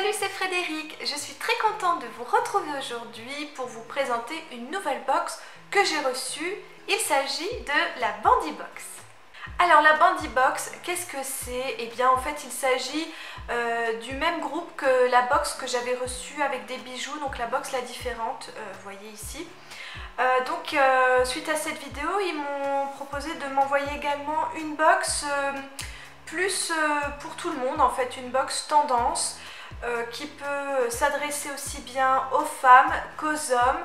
Salut, c'est Frédéric. Je suis très contente de vous retrouver aujourd'hui pour vous présenter une nouvelle box que j'ai reçue. Il s'agit de la Bandy Box. Alors la Bandy Box, qu'est-ce que c'est? Eh bien en fait il s'agit du même groupe que la box que j'avais reçue avec des bijoux, donc la box La Différente, vous voyez ici. Suite à cette vidéo, ils m'ont proposé de m'envoyer également une box plus pour tout le monde, en fait une box tendance qui peut s'adresser aussi bien aux femmes qu'aux hommes,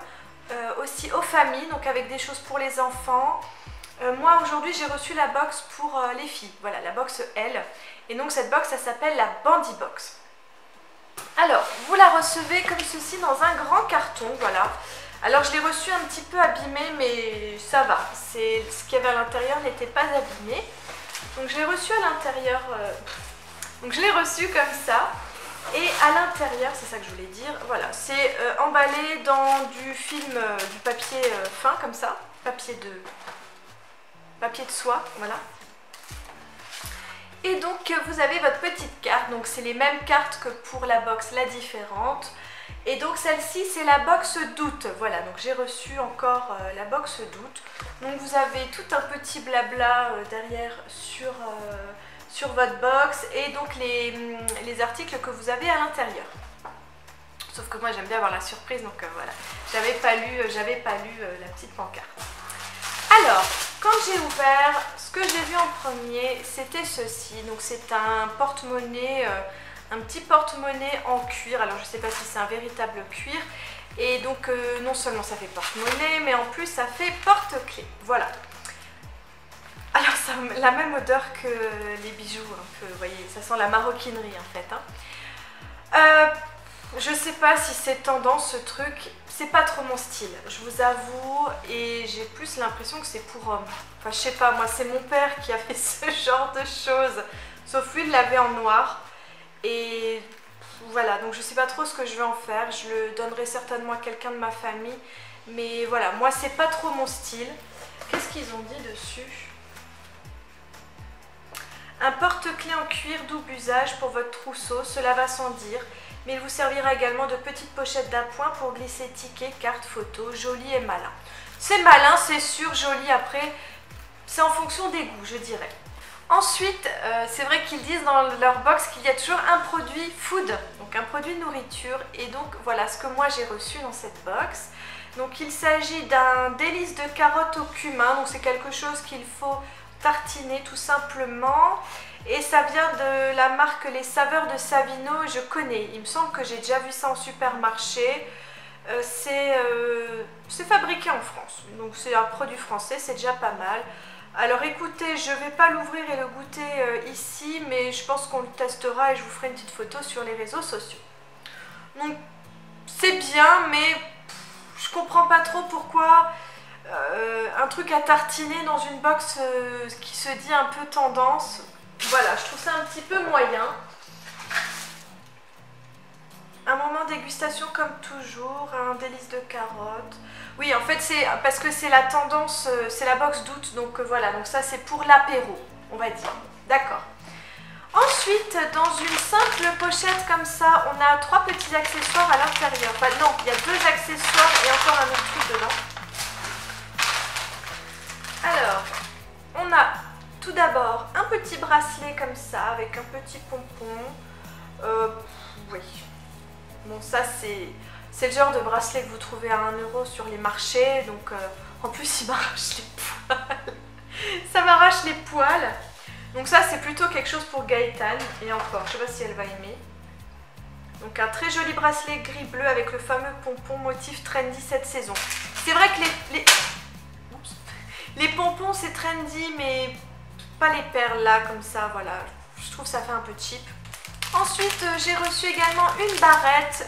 aussi aux familles, donc avec des choses pour les enfants. Moi aujourd'hui j'ai reçu la box pour les filles, voilà la box L, et donc cette box ça s'appelle la Bandy Box. Alors vous la recevez comme ceci dans un grand carton, voilà. Alors je l'ai reçu un petit peu abîmé mais ça va, ce qu'il y avait à l'intérieur n'était pas abîmé. Donc je l'ai reçu à l'intérieur, donc je l'ai reçu comme ça. Et à l'intérieur, c'est ça que je voulais dire, voilà, c'est emballé dans du film, du papier fin comme ça, papier de soie, voilà. Et donc vous avez votre petite carte, donc c'est les mêmes cartes que pour la box La Différente. Et donc celle-ci c'est la box d'août, voilà, donc j'ai reçu encore la box d'août. Donc vous avez tout un petit blabla derrière sur votre box et donc les articles que vous avez à l'intérieur. Sauf que moi j'aime bien avoir la surprise, donc voilà, j'avais pas lu la petite pancarte. Alors, quand j'ai ouvert, ce que j'ai vu en premier, c'était ceci. Donc c'est un porte-monnaie, un petit porte-monnaie en cuir. Alors je sais pas si c'est un véritable cuir. Et donc non seulement ça fait porte-monnaie, mais en plus ça fait porte-clés. Voilà. Alors ça a la même odeur que les bijoux, un peu, vous voyez, ça sent la maroquinerie en fait. Hein. Je sais pas si c'est tendance ce truc, c'est pas trop mon style, je vous avoue, et j'ai plus l'impression que c'est pour hommes. Enfin je sais pas, moi c'est mon père qui a fait ce genre de choses, sauf lui il l'avait en noir, et voilà, donc je sais pas trop ce que je vais en faire, je le donnerai certainement à quelqu'un de ma famille, mais voilà, moi c'est pas trop mon style. Qu'est-ce qu'ils ont dit dessus? Un porte-clés en cuir double usage pour votre trousseau, cela va sans dire, mais il vous servira également de petites pochettes d'appoint pour glisser tickets, cartes, photos, joli et malin. C'est malin, c'est sûr, joli, après, c'est en fonction des goûts, je dirais. Ensuite, c'est vrai qu'ils disent dans leur box qu'il y a toujours un produit food, donc un produit nourriture, et donc voilà ce que moi j'ai reçu dans cette box. Donc il s'agit d'un délice de carottes au cumin, donc c'est quelque chose qu'il faut tartiner tout simplement, et ça vient de la marque Les Saveurs de Savino, je connais, il me semble que j'ai déjà vu ça en supermarché. C'est fabriqué en France, donc c'est un produit français, c'est déjà pas mal. Alors écoutez, je vais pas l'ouvrir et le goûter ici, mais je pense qu'on le testera et je vous ferai une petite photo sur les réseaux sociaux. Donc c'est bien, mais je comprends pas trop pourquoi un truc à tartiner dans une box qui se dit un peu tendance. Voilà, je trouve ça un petit peu moyen. Un moment dégustation comme toujours, un délice de carottes. Oui, en fait c'est parce que c'est la tendance, c'est la box d'août, donc voilà, donc ça c'est pour l'apéro, on va dire. D'accord. Ensuite, dans une simple pochette comme ça, on a 3 petits accessoires à l'intérieur. Enfin non, il y a 2 accessoires et encore un autre truc dedans. Alors, on a tout d'abord un petit bracelet comme ça, avec un petit pompon. Oui. Bon, ça c'est le genre de bracelet que vous trouvez à 1 € sur les marchés. Donc, en plus, il m'arrache les poils. Ça m'arrache les poils. Donc ça, c'est plutôt quelque chose pour Gaëtane. Et encore, je ne sais pas si elle va aimer. Donc, un très joli bracelet gris-bleu avec le fameux pompon motif trendy cette saison. C'est vrai que les pompons c'est trendy, mais pas les perles là comme ça, voilà, je trouve ça fait un peu cheap. Ensuite j'ai reçu également une barrette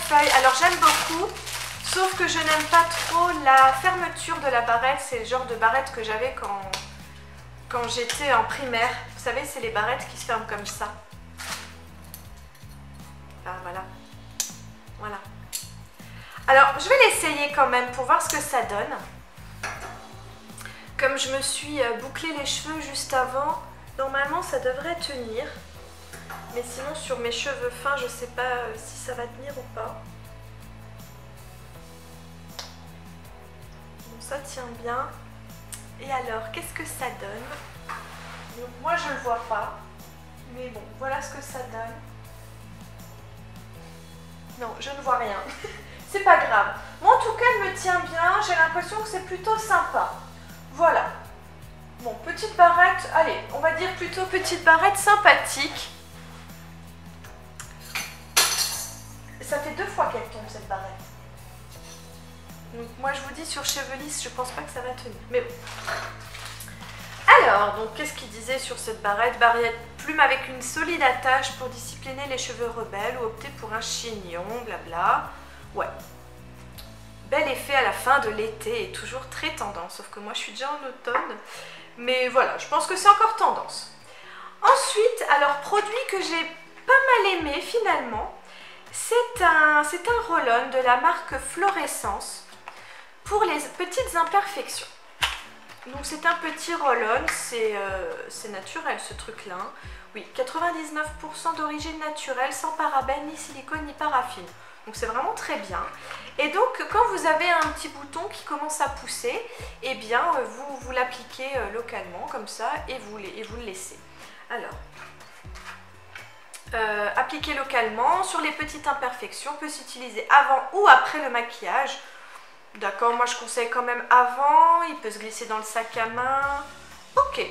feuille. Alors j'aime beaucoup, sauf que je n'aime pas trop la fermeture de la barrette. C'est le genre de barrette que j'avais quand j'étais en primaire. Vous savez, c'est les barrettes qui se ferment comme ça. Ah voilà, voilà. Alors je vais l'essayer quand même pour voir ce que ça donne. Comme je me suis bouclé les cheveux juste avant, normalement ça devrait tenir. Mais sinon sur mes cheveux fins, je sais pas si ça va tenir ou pas. Bon, ça tient bien. Et alors, qu'est-ce que ça donne? Donc, moi je le vois pas. Mais bon, voilà ce que ça donne. Non, je ne vois rien. C'est pas grave. Moi en tout cas, elle me tient bien. J'ai l'impression que c'est plutôt sympa. Voilà. Bon, petite barrette. Allez, on va dire plutôt petite barrette sympathique. Ça fait 2 fois qu'elle tombe cette barrette. Donc moi je vous dis sur cheveux lisses, je pense pas que ça va tenir. Mais bon. Alors, donc qu'est-ce qu'il disait sur cette barrette? Barrette plume avec une solide attache pour discipliner les cheveux rebelles ou opter pour un chignon, blabla. Ouais. Bel effet à la fin de l'été et toujours très tendance. Sauf que moi je suis déjà en automne. Mais voilà, je pense que c'est encore tendance. Ensuite, alors produit que j'ai pas mal aimé finalement. C'est un roll-on de la marque Florescence pour les petites imperfections. Donc c'est un petit roll-on, c'est naturel ce truc-là. Oui, 99% d'origine naturelle, sans parabènes, ni silicone, ni paraffine. Donc c'est vraiment très bien. Et donc quand vous avez un petit bouton qui commence à pousser, eh bien vous l'appliquez localement comme ça et vous le laissez. Alors, appliquer localement sur les petites imperfections, peut s'utiliser avant ou après le maquillage. D'accord, moi je conseille quand même avant, il peut se glisser dans le sac à main. Ok,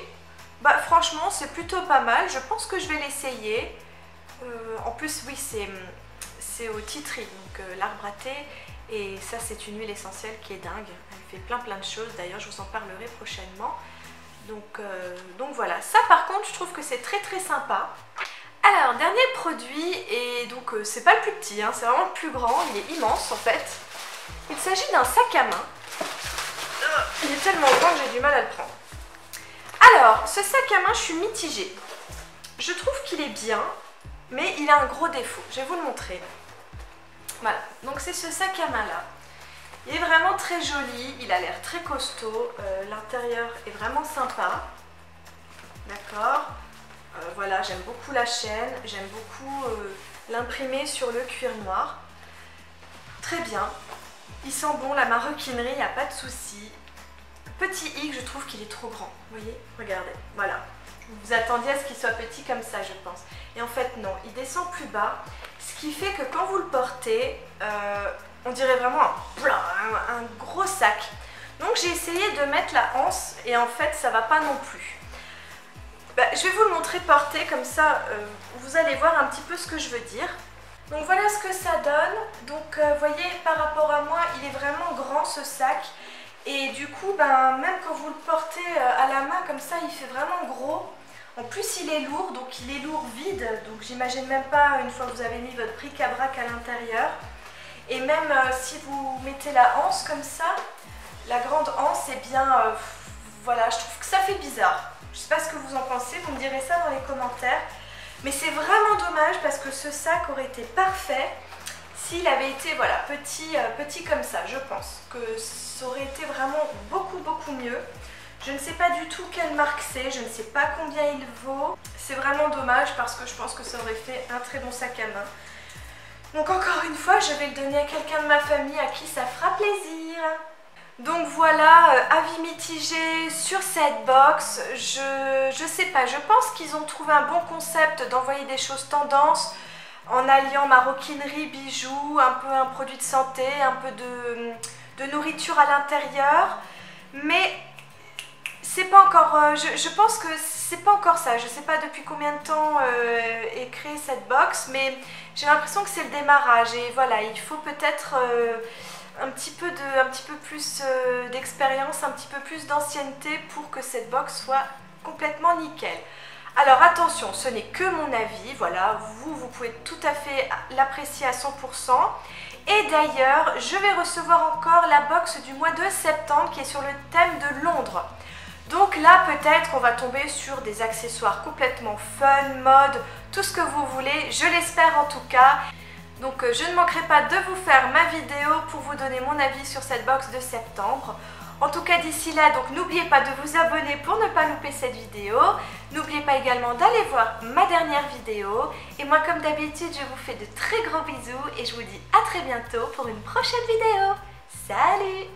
bah franchement c'est plutôt pas mal, je pense que je vais l'essayer. En plus oui, c'est au tea tree, donc l'arbre à thé, et ça c'est une huile essentielle qui est dingue, elle fait plein de choses, d'ailleurs je vous en parlerai prochainement. Donc voilà, ça par contre je trouve que c'est très sympa. Alors, dernier produit, et donc c'est pas le plus petit, hein, c'est vraiment le plus grand, il est immense en fait. Il s'agit d'un sac à main. Il est tellement grand que j'ai du mal à le prendre. Alors, ce sac à main, je suis mitigée. Je trouve qu'il est bien, mais il a un gros défaut. Je vais vous le montrer. Voilà, donc c'est ce sac à main là. Il est vraiment très joli, il a l'air très costaud. L'intérieur est vraiment sympa. D'accord. Voilà, j'aime beaucoup la chaîne, j'aime beaucoup l'imprimer sur le cuir noir. Très bien, il sent bon, la maroquinerie, il n'y a pas de souci. Petit hic, je trouve qu'il est trop grand, vous voyez, regardez, voilà. Vous vous attendiez à ce qu'il soit petit comme ça, je pense. Et en fait non, il descend plus bas, ce qui fait que quand vous le portez, on dirait vraiment un gros sac. Donc j'ai essayé de mettre la anse et en fait ça va pas non plus. Bah, je vais vous le montrer porté, comme ça vous allez voir un petit peu ce que je veux dire. Donc voilà ce que ça donne. Donc vous voyez, par rapport à moi, il est vraiment grand ce sac. Et du coup, ben, même quand vous le portez à la main comme ça, il fait vraiment gros. En plus il est lourd, donc il est lourd vide. Donc j'imagine même pas une fois que vous avez mis votre bric-à-brac à l'intérieur. Et même si vous mettez la anse comme ça, la grande anse, eh bien voilà, je trouve que ça fait bizarre. Je ne sais pas ce que vous en pensez, vous me direz ça dans les commentaires. Mais c'est vraiment dommage parce que ce sac aurait été parfait s'il avait été voilà, petit comme ça. Je pense que ça aurait été vraiment beaucoup mieux. Je ne sais pas du tout quelle marque c'est, je ne sais pas combien il vaut. C'est vraiment dommage parce que je pense que ça aurait fait un très bon sac à main. Donc encore une fois, je vais le donner à quelqu'un de ma famille à qui ça fera plaisir. Donc voilà, avis mitigé sur cette box. Je sais pas, je pense qu'ils ont trouvé un bon concept d'envoyer des choses tendances en alliant maroquinerie, bijoux, un peu un produit de santé, un peu de nourriture à l'intérieur. Mais c'est pas encore, je pense que c'est pas encore ça. Je sais pas depuis combien de temps est créée cette box, mais j'ai l'impression que c'est le démarrage. Et voilà, il faut peut-être un petit peu plus d'expérience, un petit peu plus d'ancienneté pour que cette box soit complètement nickel. Alors attention, ce n'est que mon avis, voilà, vous pouvez tout à fait l'apprécier à 100%. Et d'ailleurs, je vais recevoir encore la box du mois de septembre qui est sur le thème de Londres. Donc là, peut-être qu'on va tomber sur des accessoires complètement fun, mode, tout ce que vous voulez, je l'espère en tout cas. Donc je ne manquerai pas de vous faire ma vidéo pour vous donner mon avis sur cette box de septembre. En tout cas d'ici là, donc n'oubliez pas de vous abonner pour ne pas louper cette vidéo. N'oubliez pas également d'aller voir ma dernière vidéo. Et moi comme d'habitude, je vous fais de très gros bisous et je vous dis à très bientôt pour une prochaine vidéo. Salut!